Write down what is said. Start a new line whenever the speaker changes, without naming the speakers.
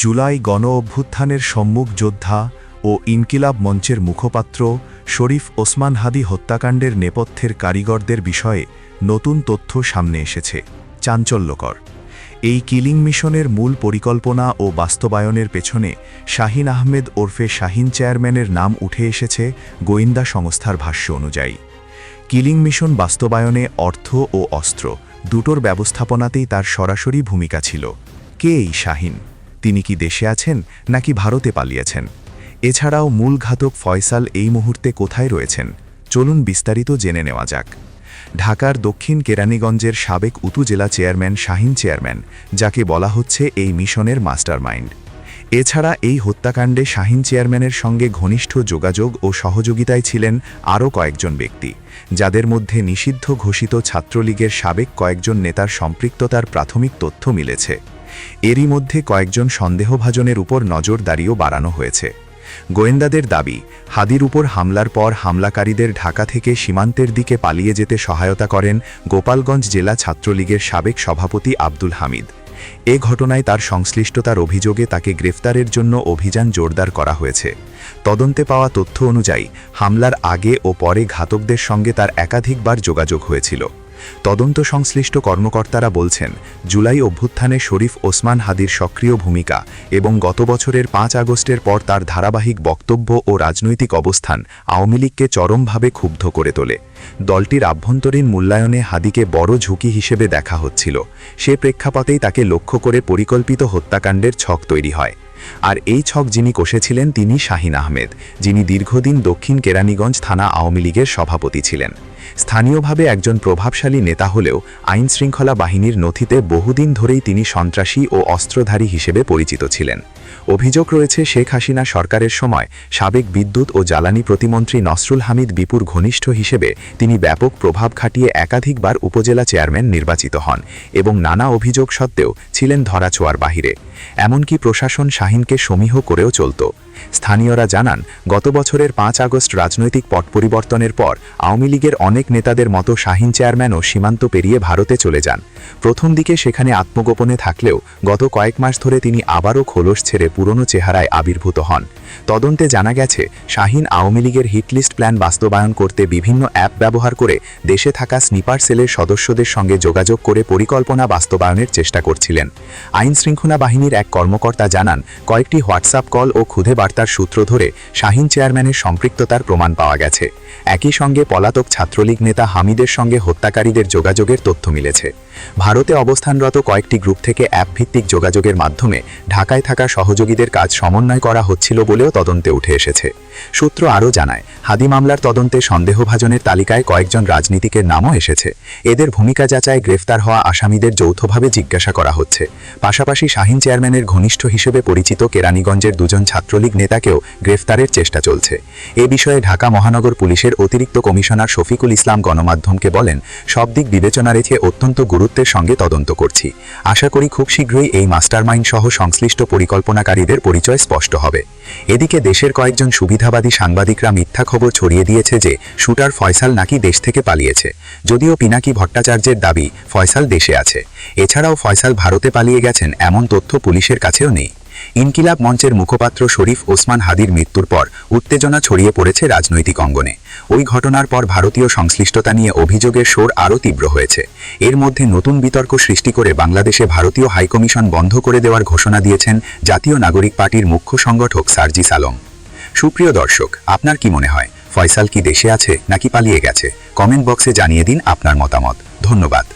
জুলাই গণ অভ্যুত্থানের সম্মুখ যোদ্ধা ও ইনকিলাব মঞ্চের মুখপাত্র শরীফ ওসমান হাদি হত্যাকাণ্ডের নেপথ্যের কারিগরদের বিষয়ে নতুন তথ্য সামনে এসেছে। চাঞ্চল্যকর এই কিলিং মিশনের মূল পরিকল্পনা ও বাস্তবায়নের পেছনে শাহিন আহমেদ ওরফে শাহিন চেয়ারম্যানের নাম উঠে এসেছে গোয়েন্দা সংস্থার ভাষ্য অনুযায়ী। কিলিং মিশন বাস্তবায়নে অর্থ ও অস্ত্র দুটোর ব্যবস্থাপনাতেই তার সরাসরি ভূমিকা ছিল। কে এই শাহিন? তিনি কি দেশে আছেন নাকি ভারতে পালিয়েছেন? এছাড়াও মূল ঘাতক ফয়সাল এই মুহূর্তে কোথায় রয়েছেন? চলুন বিস্তারিত জেনে নেওয়া যাক। ঢাকার দক্ষিণ কেরানীগঞ্জের সাবেক উপজেলা চেয়ারম্যান শাহিন চেয়ারম্যান, যাকে বলা হচ্ছে এই মিশনের মাস্টারমাইন্ড। এছাড়া এই হত্যাকাণ্ডে শাহিন চেয়ারম্যানের সঙ্গে ঘনিষ্ঠ যোগাযোগ ও সহযোগিতায় ছিলেন আরও কয়েকজন ব্যক্তি, যাদের মধ্যে নিষিদ্ধ ঘোষিত ছাত্রলীগের সাবেক কয়েকজন নেতার সম্পৃক্ততার প্রাথমিক তথ্য মিলেছে। এরই মধ্যে কয়েকজন সন্দেহভাজনের উপর নজরদারিও বাড়ানো হয়েছে। গোয়েন্দাদের দাবি, হাদির উপর হামলার পর হামলাকারীদের ঢাকা থেকে সীমান্তের দিকে পালিয়ে যেতে সহায়তা করেন গোপালগঞ্জ জেলা ছাত্রলীগের সাবেক সভাপতি আব্দুল হামিদ। এ ঘটনায় তার সংশ্লিষ্টতার অভিযোগে তাকে গ্রেফতারের জন্য অভিযান জোরদার করা হয়েছে। তদন্তে পাওয়া তথ্য অনুযায়ী হামলার আগে ও পরে ঘাতকদের সঙ্গে তার একাধিকবার যোগাযোগ হয়েছিল। তদন্ত সংশ্লিষ্ট কর্মকর্তারা বলছেন, জুলাই অভ্যুত্থানে শরীফ ওসমান হাদির সক্রিয় ভূমিকা এবং গত বছরের ৫ আগস্টের পর তার ধারাবাহিক বক্তব্য ও রাজনৈতিক অবস্থান আওয়ামী লীগকে চরমভাবে ক্ষুব্ধ করে তোলে। দলটির আভ্যন্তরীণ মূল্যায়নে হাদিকে বড় ঝুঁকি হিসেবে দেখা হচ্ছিল। সে প্রেক্ষাপটেই তাকে লক্ষ্য করে পরিকল্পিত হত্যাকাণ্ডের ছক তৈরি হয়। আর এই ছক যিনি কষেছিলেন তিনি শাহিন আহমেদ, যিনি দীর্ঘদিন দক্ষিণ কেরানীগঞ্জ থানা আওয়ামী লীগের সভাপতি ছিলেন। স্থানীয়ভাবে একজন প্রভাবশালী নেতা হলেও আইনশৃঙ্খলা বাহিনীর নথিতে বহুদিন ধরেই তিনি সন্ত্রাসী ও অস্ত্রধারী হিসেবে পরিচিত ছিলেন। অভিযোগ রয়েছে, শেখ হাসিনা সরকারের সময় সাবেক বিদ্যুৎ ও জ্বালানি প্রতিমন্ত্রী নসরুল হামিদ বিপুর ঘনিষ্ঠ হিসেবে তিনি ব্যাপক প্রভাব খাটিয়ে একাধিকবার উপজেলা চেয়ারম্যান নির্বাচিত হন এবং নানা অভিযোগ সত্ত্বেও ছিলেন ধরাছোঁয়ার বাহিরে। এমনকি প্রশাসন শাহিনকে সমীহ করেও চলত। স্থানীয়রা জানান, গত বছরের ৫ আগস্ট রাজনৈতিক পট পরিবর্তনের পর আওয়ামী লীগের অনেক নেতাদের মতো শাহিন চেয়ারম্যানও সীমান্ত পেরিয়ে ভারতে চলে যান। প্রথম দিকে সেখানে আত্মগোপনে থাকলেও গত কয়েক মাস ধরে তিনি আবারও খোলস ছেড়ে পুরনো চেহারায় আবির্ভূত হন। তদন্তে জানা গেছে, শাহিন আওয়ামী লীগের হিটলিস্ট প্ল্যান বাস্তবায়ন করতে বিভিন্ন অ্যাপ ব্যবহার করে দেশে থাকা স্নিপার সেলের সদস্যদের সঙ্গে যোগাযোগ করে পরিকল্পনা বাস্তবায়নের চেষ্টা করছিলেন। আইনশৃঙ্খলা বাহিনীর এক কর্মকর্তা জানান, কয়েকটি হোয়াটসঅ্যাপ কল ও খুদে বার্তার সূত্র ধরে শাহিন চেয়ারম্যানের সম্পৃক্ততার প্রমাণ পাওয়া গেছে। একই সঙ্গে পলাতক ছাত্রলীগ নেতা হামিদের সঙ্গে হত্যাকারীদের যোগাযোগের তথ্য মিলেছে। ভারতে অবস্থানরত কয়েকটি গ্রুপ থেকে অ্যাপভিত্তিক যোগাযোগের মাধ্যমে ঢাকায় থাকা সহযোগীদের কাজ সমন্বয় করা হচ্ছিল বলেও তদন্তে উঠে এসেছে। সূত্র আরও জানায়, হাদি মামলার তদন্তে সন্দেহভাজনের তালিকায় কয়েকজন রাজনীতিকের নামও এসেছে। এদের ভূমিকা যাচাই গ্রেফতার হওয়া আসামিদের যৌথভাবে জিজ্ঞাসা করা হচ্ছে। পাশাপাশি শাহিন চেয়ারম্যানের ঘনিষ্ঠ হিসেবে পরিচিত কেরানীগঞ্জের দুজন ছাত্রলীগ নেতাকেও গ্রেফতারের চেষ্টা চলছে। এ বিষয়ে ঢাকা মহানগর পুলিশের অতিরিক্ত কমিশনার শফিকুল ইসলাম গণমাধ্যমকে বলেন, সব দিক বিবেচনা রেখে অত্যন্ত গুরুত্বের সঙ্গে তদন্ত করছি। আশা করি খুব শীঘ্রই এই মাস্টারমাইন্ড সহ সংশ্লিষ্ট পরিকল্পনাকারীদের পরিচয় স্পষ্ট হবে। এদিকে দেশের কয়েকজন সুবিধাবাদী সাংবাদিকরা মিথ্যা খবর ছড়িয়ে দিয়েছে যে শুটার ফয়সাল নাকি দেশ থেকে পালিয়েছে। যদিও পিনাকি ভট্টাচার্যের দাবি ফয়সাল দেশে আছে। এছাড়াও ফয়সাল ভারতে পালিয়ে গেছেন এমন তথ্য পুলিশের কাছেও নেই। ইনকিলাব মঞ্চের মুখপাত্র শরীফ ওসমান হাদির মৃত্যুর পর উত্তেজনা ছড়িয়ে পড়েছে রাজনৈতিক অঙ্গনে। ওই ঘটনার পর ভারতীয় সংশ্লিষ্টতা নিয়ে অভিযোগের সুর আরও তীব্র হয়েছে। এর মধ্যে নতুন বিতর্ক সৃষ্টি করে বাংলাদেশে ভারতীয় হাইকমিশন বন্ধ করে দেওয়ার ঘোষণা দিয়েছেন জাতীয় নাগরিক পার্টির মুখ্য সংগঠক সার্জিস আলম। সুপ্রিয় দর্শক, আপনার কি মনে হয়, ফয়সাল কি দেশে আছে নাকি পালিয়ে গেছে? কমেন্ট বক্সে জানিয়ে দিন আপনার মতামত। ধন্যবাদ।